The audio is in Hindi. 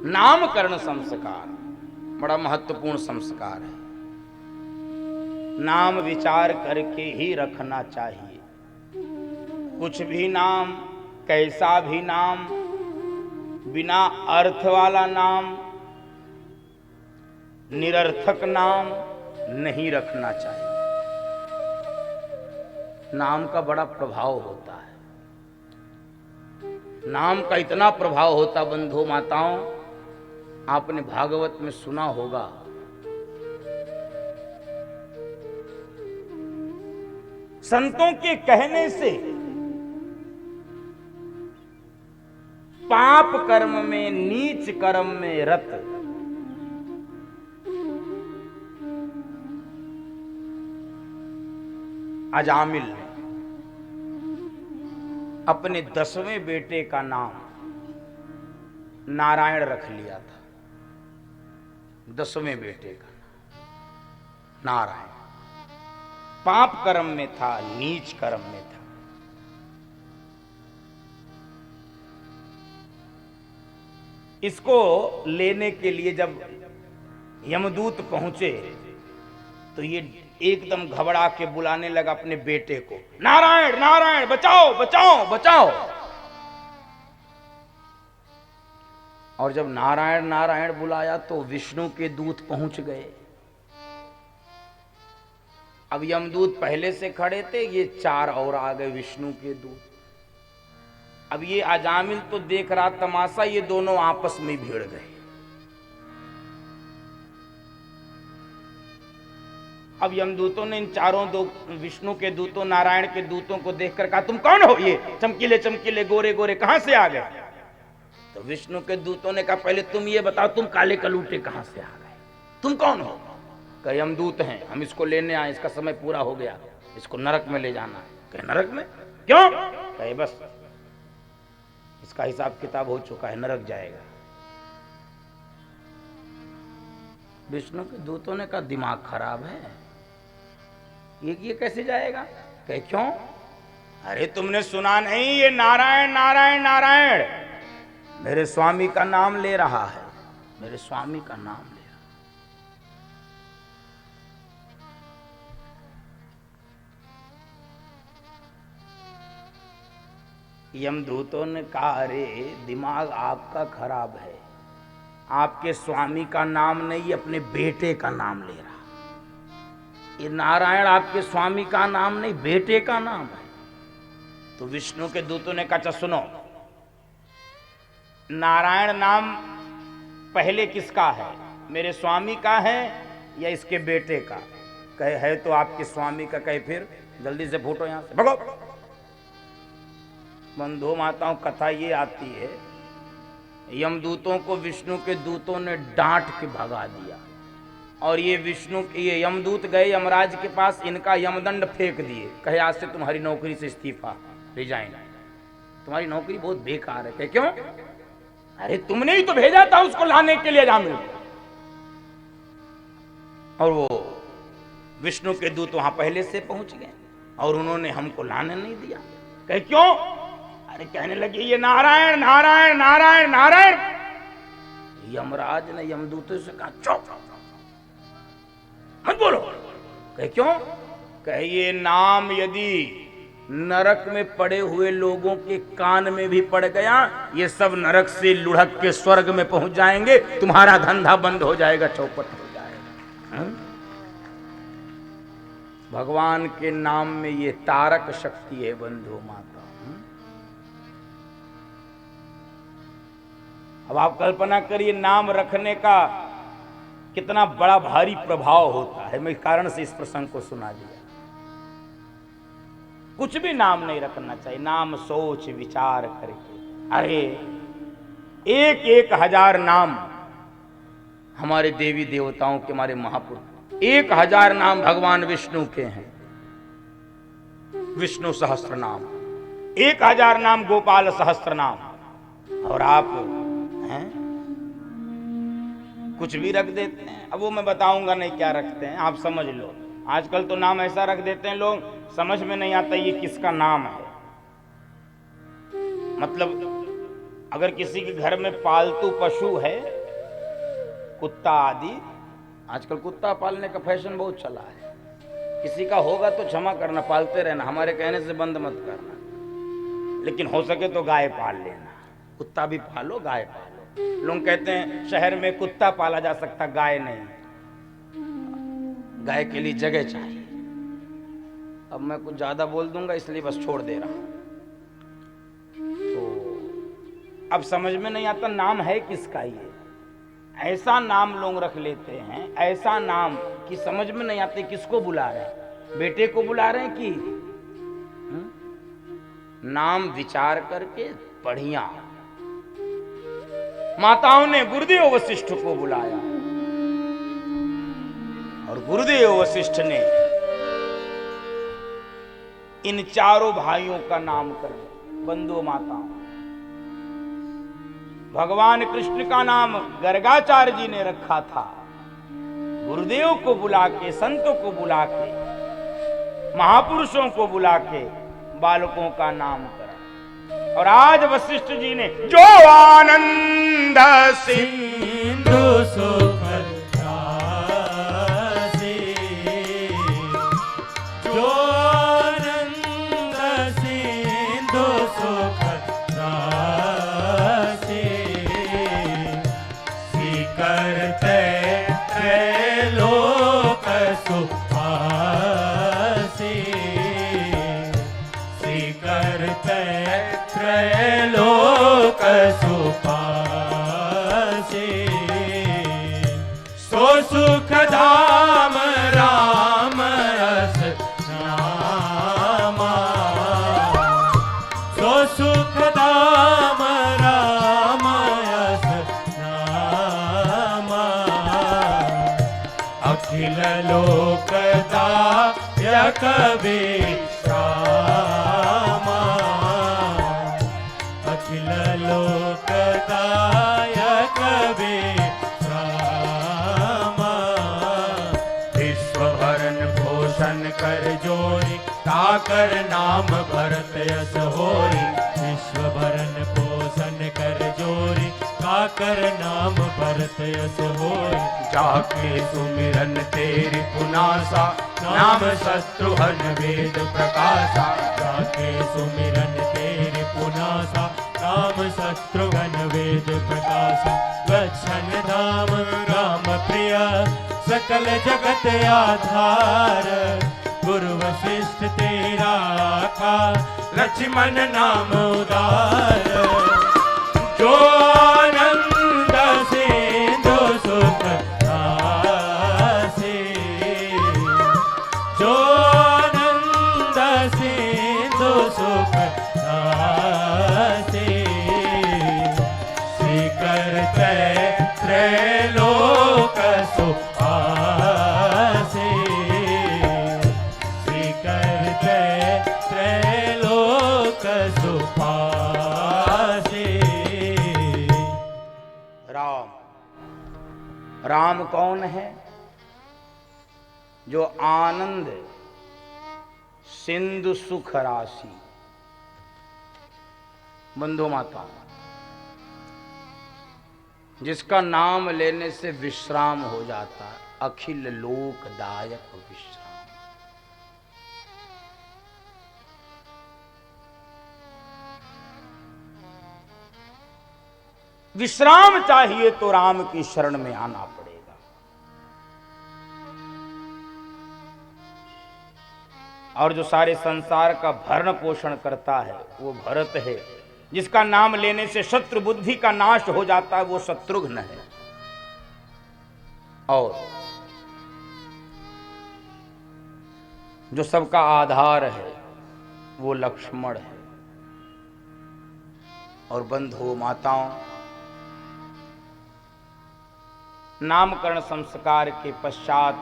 नामकरण संस्कार बड़ा महत्वपूर्ण संस्कार है। नाम विचार करके ही रखना चाहिए। कुछ भी नाम, कैसा भी नाम, बिना अर्थ वाला नाम, निरर्थक नाम नहीं रखना चाहिए। नाम का बड़ा प्रभाव होता है। नाम का इतना प्रभाव होता, बंधु माताओं, आपने भागवत में सुना होगा, संतों के कहने से पाप कर्म में, नीच कर्म में रत अजामिल ने अपने 10वें बेटे का नाम नारायण रख लिया था। 10वें बेटे का नाम नारायण। पाप कर्म में था, नीच कर्म में था। इसको लेने के लिए जब यमदूत पहुंचे तो ये एकदम घबरा के बुलाने लगा अपने बेटे को, नारायण नारायण, बचाओ बचाओ बचाओ। और जब नारायण नारायण बुलाया तो विष्णु के दूत पहुंच गए। अब यमदूत पहले से खड़े थे, ये 4 और आ गए विष्णु के दूत। अब ये अजामिल तो देख रहा तमाशा, ये दोनों आपस में भिड़ गए। अब यमदूतों ने इन चारों विष्णु के दूतों, नारायण के दूतों को देखकर कहा, तुम कौन हो? ये चमकीले चमकीले गोरे गोरे कहां से आ गए? तो विष्णु के दूतों ने कहा, पहले तुम ये बताओ, तुम काले कलूटे कहां से आ गए? तुम कौन हो? कहे, यमदूत हैं, हम इसको लेने आए, इसका समय पूरा हो गया, इसको नरक में ले जाना है। कहे, नरक में? क्यों? कहे, बस इसका हिसाब किताब हो चुका है, नरक जाएगा। विष्णु के दूतों ने कहा, दिमाग खराब है, ये कैसे जाएगा? कहे, क्यों? अरे तुमने सुना नहीं, ये नारायण नारायण नारायण मेरे स्वामी का नाम ले रहा है, मेरे स्वामी का नाम ले रहा। यमदूतों ने कहा, अरे दिमाग आपका खराब है, आपके स्वामी का नाम नहीं, अपने बेटे का नाम ले रहा। ये नारायण आपके स्वामी का नाम नहीं, बेटे का नाम है। तो विष्णु के दूतों ने कहा, सुनो, नारायण नाम पहले किसका है, मेरे स्वामी का है या इसके बेटे का? कहे, है तो आपके स्वामी का। कहे, फिर जल्दी से फूटो यहां से, भगो। बंधु माताओं, कथा ये आती है, यमदूतों को विष्णु के दूतों ने डांट के भगा दिया। और ये यमदूत गए यमराज के पास, इनका यमदंड फेंक दिए। कहे, आज से तुम्हारी नौकरी से इस्तीफा, रिजाइन, तुम्हारी नौकरी बहुत बेकार है। कहे, क्यों? अरे तुमने ही तो भेजा था उसको लाने के लिए अजामिल को। और वो विष्णु के दूत वहां पहले से पहुंच गए और उन्होंने हमको लाने नहीं दिया। कहे, क्यों? अरे कहने लगे, ये नारायण नारायण नारायण नारायण। यमराज ने यमदूतों से कहा, चुप मत बोलो। कहे, क्यों? कहे, ये नाम यदि नरक में पड़े हुए लोगों के कान में भी पड़ गया, ये सब नरक से लुढ़क के स्वर्ग में पहुंच जाएंगे, तुम्हारा धंधा बंद हो जाएगा, चौपट हो जाएगा। भगवान के नाम में ये तारक शक्ति है बंधु माता। अब आप कल्पना करिए, नाम रखने का कितना बड़ा भारी प्रभाव होता है। मैं कारण से इस प्रसंग को सुना दिया। कुछ भी नाम नहीं रखना चाहिए, नाम सोच विचार करके। अरे 1,000 नाम हमारे देवी देवताओं के, हमारे महापुरुष, 1,000 नाम भगवान विष्णु के हैं। विष्णु सहस्त्र नाम, 1,000 नाम गोपाल सहस्त्र नाम। और आप हैं कुछ भी रख देते हैं। अब वो मैं बताऊंगा नहीं क्या रखते हैं, आप समझ लो। आजकल तो नाम ऐसा रख देते हैं, लोग समझ में नहीं आता ये किसका नाम है। मतलब अगर किसी के घर में पालतू पशु है, कुत्ता आदि, आजकल कुत्ता पालने का फैशन बहुत चला है, किसी का होगा तो क्षमा करना, पालते रहना, हमारे कहने से बंद मत करना, लेकिन हो सके तो गाय पाल लेना। कुत्ता भी पालो, गाय पालो। लोग कहते हैं शहर में कुत्ता पाला जा सकता, गाय नहीं। गाय के लिए जगह चाहिए। अब मैं कुछ ज्यादा बोल दूंगा इसलिए बस छोड़ दे रहा हूं। तो अब समझ में नहीं आता नाम है किसका ये। ऐसा नाम लोग रख लेते हैं, ऐसा नाम कि समझ में नहीं आते किसको बुला रहे हैं। बेटे को बुला रहे हैं कि नाम विचार करके बढ़िया। माताओं ने गुरुदेव वशिष्ठ को बुलाया और गुरुदेव वशिष्ठ ने इन चारों भाइयों का नामकरण, बंधु माताओं, भगवान कृष्ण का नाम गर्गाचार्य जी ने रखा था। गुरुदेव को बुला के, संतों को बुला के, महापुरुषों को बुला के बालकों का नामकरण। और आज वशिष्ठ जी ने जो आनंद सिंधु सुख राशि, जो आनंद सिंधु सुख राशि, करते त्रैलोक सुखासि, करते त्रैलोक सुखासि। सो सुख धाम राम रस नामा, सो सुख धाम राम रस नामा। अखिल लोकदायक विश्रामा, अखिल लोकदायक विश्रामा। विश्व भरण पोषण कर जोरी, ताकर नाम भरत यश होरी। विश्व भरण पोषण कर जोरी, ताकर नाम भरत यश होरी। जाके सुमिरन तेरी पुनासा, नाम शत्रुघ्न वेद प्रकाशा। जाके सुमिरन तेरी पुनासा, नाम शत्रुघ्न वेद प्रकाशा। लक्षण धाम राम प्रिय, सकल जगत आधार। गुरु वशिष्ठ तेरा आखा, लक्ष्मण नाम उदार। जो आनंद सिंधु सुख राशि, जो आनंद सिंधु सुख राशि। करते त्रैलोक सुखासि, करते त्रैलोक सुखासि। राम, राम कौन है? जो आनंद सिंधु सुख राशि। बंधु माता, जिसका नाम लेने से विश्राम हो जाता है, अखिल लोकदायक विश्राम। विश्राम चाहिए तो राम की शरण में आना पड़ेगा। और जो सारे संसार का भरण पोषण करता है वो भरत है। जिसका नाम लेने से शत्रु बुद्धि का नाश हो जाता है वो शत्रुघ्न है। और जो सबका आधार है वो लक्ष्मण है। और बंधुओं माताओं, नामकरण संस्कार के पश्चात